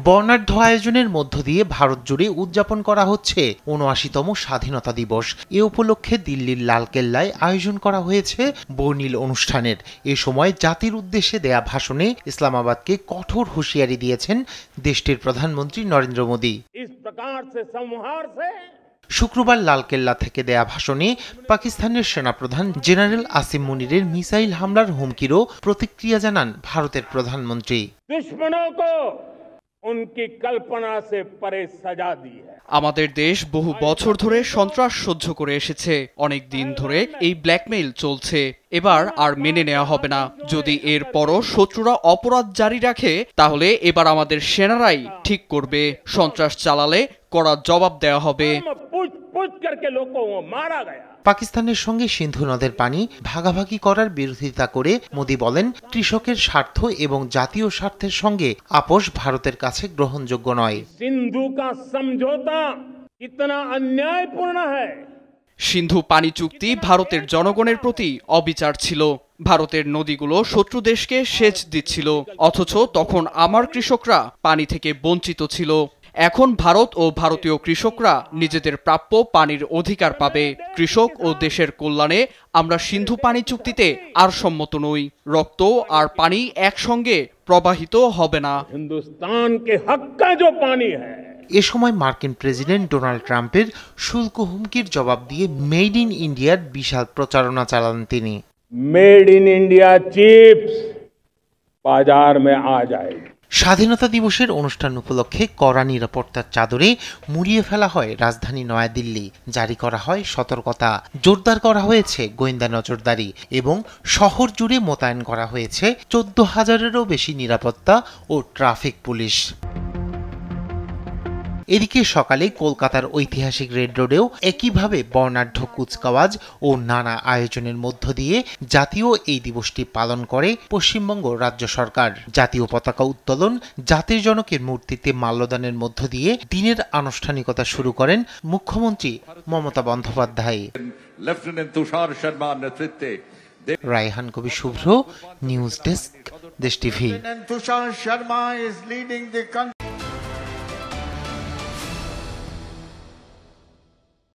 বর্ণাঢ্য আয়োজনের মধ্য দিয়ে ভারত জুড়ে উদযাপন করা হচ্ছে ৭৯তম স্বাধীনতা দিবস। এ উপলক্ষে দিল্লির লালকেল্লায় আয়োজন করা হয়েছে বর্ণিল অনুষ্ঠানের। এ সময় জাতির উদ্দেশ্যে দেয়া ভাষণে ইসলামাবাদকে কঠোর হুঁশিয়ারি দিয়েছেন দেশটির প্রধানমন্ত্রী নরেন্দ্র মোদী। শুক্রবার লালকেল্লা থেকে দেয়া ভাষণে পাকিস্তানের সেনাপ্রধান জেনারেল আসিম মুনিরের মিসাইল হামলার হুমকিরও প্রতিক্রিয়া জানান ভারতের প্রধানমন্ত্রী। আমাদের দেশ বহু বছর ধরে সন্ত্রাস সহ্য করে এসেছে, অনেক দিন ধরে এই ব্ল্যাকমেইল চলছে। এবার আর মেনে নেওয়া হবে না। যদি এর পরও শত্রুরা অপরাধ জারি রাখে তাহলে এবার আমাদের সেনারাই ঠিক করবে। সন্ত্রাস চালালে কড়া জবাব দেওয়া হবে। পাকিস্তানের সঙ্গে সিন্ধু নদের পানি ভাগাভাগি করার বিরোধিতা করে মোদী বলেন, কৃষকের স্বার্থ এবং জাতীয় স্বার্থের সঙ্গে আপোষ ভারতের কাছে গ্রহণযোগ্য নয়। সিন্ধু পানি চুক্তি ভারতের জনগণের প্রতি অবিচার ছিল। ভারতের নদীগুলো শত্রু দেশকে সেচ দিচ্ছিল, অথচ তখন আমার কৃষকরা পানি থেকে বঞ্চিত ছিল। এখন ভারত ও ভারতীয় কৃষকরা নিজেদের প্রাপ্য পানির অধিকার পাবে। কৃষক ও দেশের কল্যাণে আমরা সিন্ধু পানি চুক্তিতে আর সম্মত নই। রক্ত আর পানি একসঙ্গে প্রবাহিত হবে না। এ সময় মার্কিন প্রেসিডেন্ট ডোনাল্ড ট্রাম্পের শুল্ক হুমকির জবাব দিয়ে মেড ইন ইন্ডিয়ার বিশাল প্রচারণা চালান তিনি। মেড ইন ইন্ডিয়া চিপস বাজার মে আ যায়েগি। স্বাধীনতা দিবসের অনুষ্ঠান উপলক্ষে কড়া নিরাপত্তার চাদরে মুড়িয়ে ফেলা হয় রাজধানী নয়াদিল্লি। জারি করা হয় সতর্কতা, জোরদার করা হয়েছে গোয়েন্দা নজরদারি এবং শহর জুড়ে মোতায়েন করা হয়েছে ১৪,০০০-এরও বেশি নিরাপত্তা ও ট্রাফিক পুলিশ। এদিকে সকালে কলকাতার ঐতিহাসিক রেড রোডেও একইভাবে বর্ণাঢ্য কুচকাওয়াজ ও নানা আয়োজনের মধ্য দিয়ে জাতীয় এই দিবসটি পালন করে পশ্চিমবঙ্গ রাজ্য সরকার। জাতীয় পতাকা উত্তোলন, জাতির জনকের মূর্তিতে মাল্যদানের মধ্য দিয়ে দিনের আনুষ্ঠানিকতা শুরু করেন মুখ্যমন্ত্রী মমতা বন্দ্যোপাধ্যায়। লেফটেন্যান্ট তুষার শর্মার নেতৃত্বে রায়হান কবি শুভ্র, নিউজ ডেস্ক, দেশ টিভি।